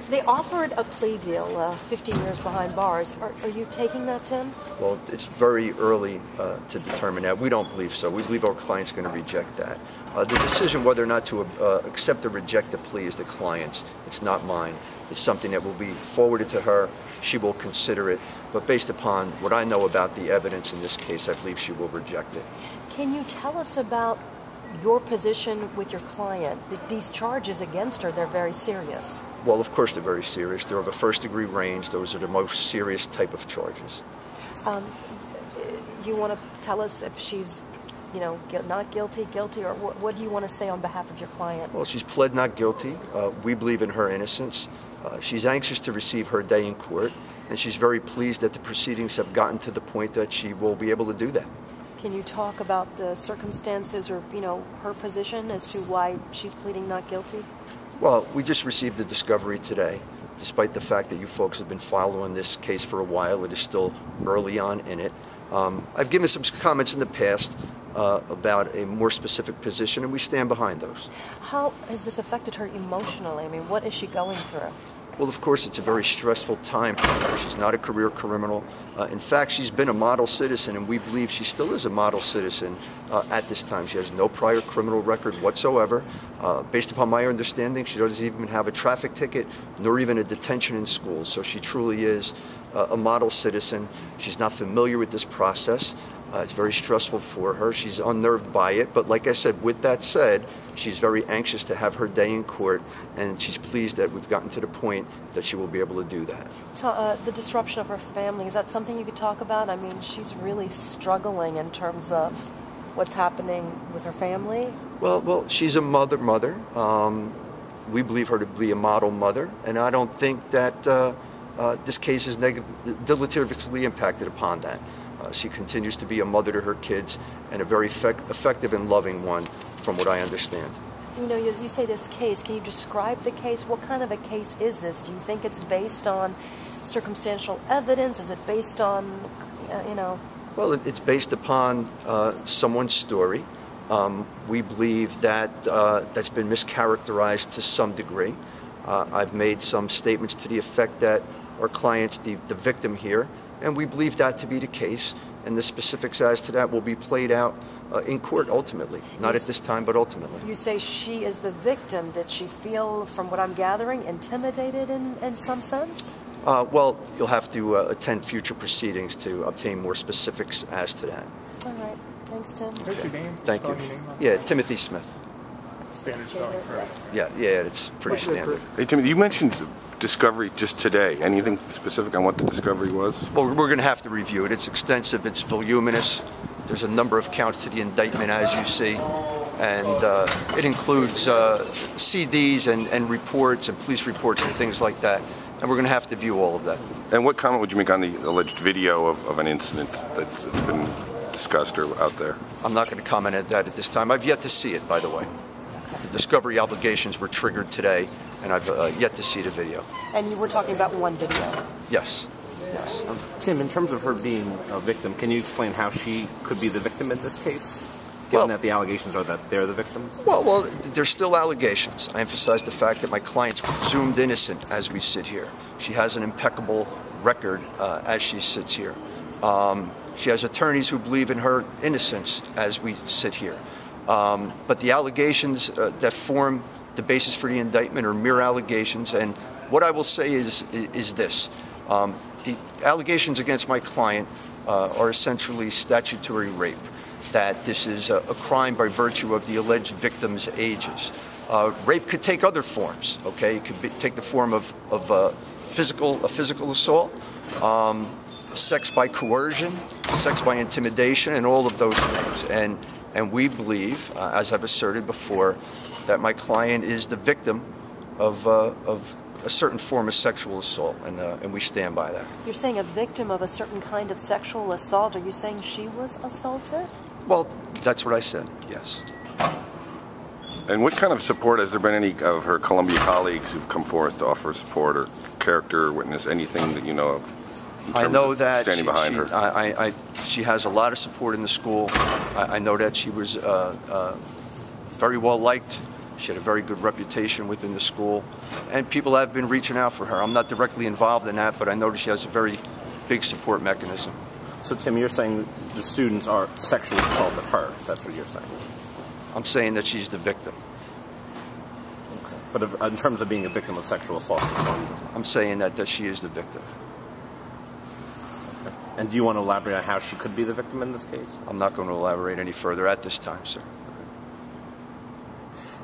They offered a plea deal, 15 years behind bars. Are you taking that, Tim? Well, it's very early to determine that. We don't believe so. We believe our client's going to reject that. The decision whether or not to accept or reject the plea is the client's. It's not mine. It's something that will be forwarded to her. She will consider it. But based upon what I know about the evidence in this case, I believe she will reject it. Can you tell us about your position with your client? These charges against her, they're very serious. Well, of course they're very serious. They're of a first-degree range. Those are the most serious type of charges. You want to tell us if she's, not guilty, or what do you want to say on behalf of your client? Well, she's pled not guilty. We believe in her innocence. She's anxious to receive her day in court, and she's very pleased that the proceedings have gotten to the point that she will be able to do that. Can you talk about the circumstances or, her position as to why she's pleading not guilty? Well, we just received the discovery today. Despite the fact that you folks have been following this case for a while, it is still early on in it. I've given some comments in the past about a more specific position, and we stand behind those. How has this affected her emotionally? I mean, what is she going through? Well, of course, it's a very stressful time for her. She's not a career criminal. In fact, she's been a model citizen, and we believe she still is a model citizen at this time. She has no prior criminal record whatsoever. Based upon my understanding, she doesn't even have a traffic ticket, nor even a detention in school. So she truly is a model citizen. She's not familiar with this process. It's very stressful for her. She's unnerved by it. But like I said, with that said, she's very anxious to have her day in court, and she's pleased that we've gotten to the point that she will be able to do that. The disruption of her family, is that something you could talk about? I mean, she's really struggling in terms of what's happening with her family. Well, she's a mother. We believe her to be a model mother, and I don't think that this case is deleteriously impacted upon that. She continues to be a mother to her kids, and a very effective and loving one, from what I understand. You say this case. Can you describe the case? What kind of a case is this? Do you think it's based on circumstantial evidence? Is it based on, Well, it's based upon someone's story. We believe that that's been mischaracterized to some degree. I've made some statements to the effect that our client's the victim here, and we believe that to be the case, and the specifics as to that will be played out in court ultimately. Not at this time, but ultimately. You say she is the victim. Did she feel, from what I'm gathering, intimidated in some sense? Well, you'll have to attend future proceedings to obtain more specifics as to that. All right. Thanks, Tim. What's your name? Thank you. Yeah, Timothy Smith. Standard spelling, correct? Yeah, it's pretty standard. Hey, Timothy, you mentioned discovery just today. Anything specific on what the discovery was? Well, we're going to have to review it. It's extensive. It's voluminous. There's a number of counts to the indictment, as you see, and it includes CDs and reports and police reports and things like that. And we're going to have to view all of that. And what comment would you make on the alleged video of an incident that's been discussed or out there? I'm not going to comment on that at this time. I've yet to see it, by the way. The discovery obligations were triggered today, and I've yet to see the video. And you were talking about one video? Yes. Tim, in terms of her being a victim, can you explain how she could be the victim in this case, given that the allegations are that they're the victims? Well, there's still allegations. I emphasize the fact that my client's presumed innocent as we sit here. She has an impeccable record as she sits here. She has attorneys who believe in her innocence as we sit here. But the allegations that form the basis for the indictment are mere allegations, and what I will say is this. The allegations against my client are essentially statutory rape, that this is a crime by virtue of the alleged victim's ages. Rape could take other forms, okay? It could take the form of a physical assault, sex by coercion, sex by intimidation, and all of those things. And we believe, as I've asserted before, that my client is the victim of a certain form of sexual assault, and we stand by that. You're saying a victim of a certain kind of sexual assault. Are you saying she was assaulted? Well, that's what I said, yes. And what kind of support, has there been any of her Columbia colleagues who've come forth to offer support or character witness, anything that you know of? I know that standing behind her. She has a lot of support in the school. I know that she was very well liked She had a very good reputation within the school, and people have been reaching out for her. I'm not directly involved in that, but I noticed she has a very big support mechanism. So, Tim, you're saying the students are sexually assaulted her. That's what you're saying. I'm saying that she's the victim. Okay. But in terms of being a victim of sexual assault, I'm saying that she is the victim. okay. And do you want to elaborate on how she could be the victim in this case? I'm not going to elaborate any further at this time, sir.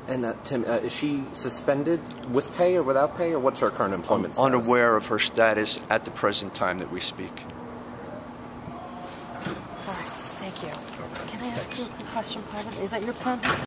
And Tim, is she suspended with pay or without pay, or what's her current employment status? Unaware of her status at the present time that we speak. All right, thank you. Can I ask you a question, Private? Is that your pen?